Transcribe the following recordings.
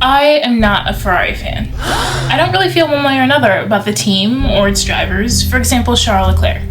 I am not a Ferrari fan. I don't really feel one way or another about the team or its drivers. For example, Charles Leclerc.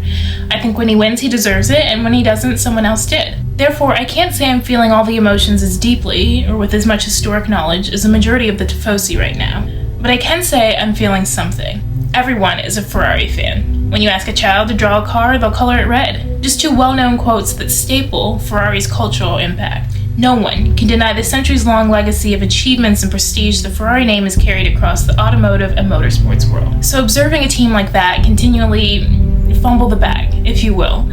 I think when he wins, he deserves it, and when he doesn't, someone else did. Therefore, I can't say I'm feeling all the emotions as deeply or with as much historic knowledge as the majority of the Tifosi right now. But I can say I'm feeling something. Everyone is a Ferrari fan. When you ask a child to draw a car, they'll color it red. Just two well-known quotes that staple Ferrari's cultural impact. No one can deny the centuries-long legacy of achievements and prestige the Ferrari name has carried across the automotive and motorsports world. So observing a team like that continually fumble the bag, if you will,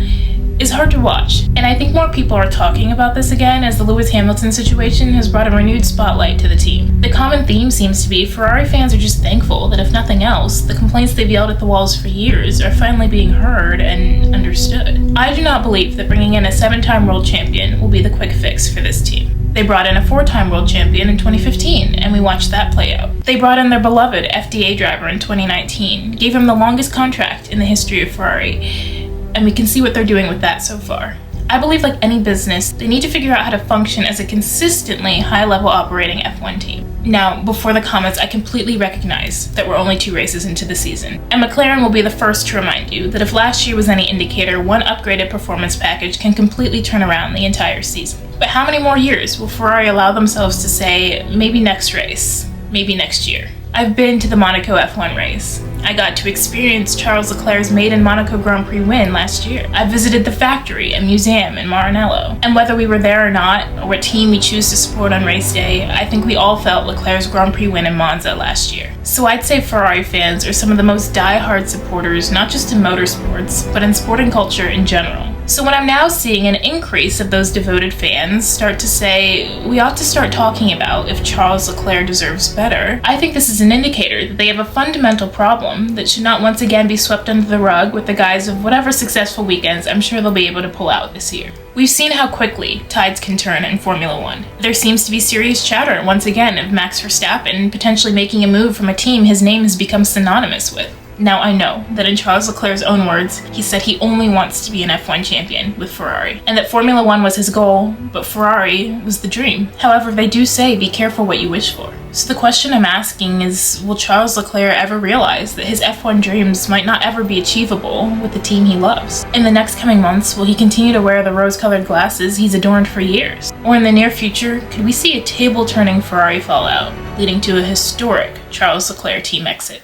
is hard to watch. And I think more people are talking about this again as the Lewis Hamilton situation has brought a renewed spotlight to the team. The common theme seems to be Ferrari fans are just thankful that if nothing else, the complaints they've yelled at the walls for years are finally being heard and understood. I do not believe that bringing in a 7-time world champion will be the quick fix for this team. They brought in a 4-time world champion in 2015, and we watched that play out. They brought in their beloved FDA driver in 2019, gave him the longest contract in the history of Ferrari, and we can see what they're doing with that so far. I believe like any business, they need to figure out how to function as a consistently high-level operating F1 team. Now, before the comments, I completely recognize that we're only 2 races into the season, and McLaren will be the first to remind you that if last year was any indicator, one upgraded performance package can completely turn around the entire season. But how many more years will Ferrari allow themselves to say, maybe next race, maybe next year? I've been to the Monaco F1 race. I got to experience Charles Leclerc's maiden Monaco Grand Prix win last year. I visited the factory and museum in Maranello. And whether we were there or not, or what team we choose to support on race day, I think we all felt Leclerc's Grand Prix win in Monza last year. So I'd say Ferrari fans are some of the most die-hard supporters, not just in motorsports, but in sporting culture in general. So when I'm now seeing an increase of those devoted fans start to say, we ought to start talking about if Charles Leclerc deserves better, I think this is an indicator that they have a fundamental problem that should not once again be swept under the rug with the guise of whatever successful weekends I'm sure they'll be able to pull out this year. We've seen how quickly tides can turn in Formula One. There seems to be serious chatter once again of Max Verstappen potentially making a move from a team his name has become synonymous with. Now I know that in Charles Leclerc's own words, he said he only wants to be an F1 champion with Ferrari, and that Formula One was his goal, but Ferrari was the dream. However, they do say be careful what you wish for. So the question I'm asking is, will Charles Leclerc ever realize that his F1 dreams might not ever be achievable with the team he loves? In the next coming months, will he continue to wear the rose-colored glasses he's adorned for years? Or in the near future, could we see a table-turning Ferrari fallout, leading to a historic Charles Leclerc team exit?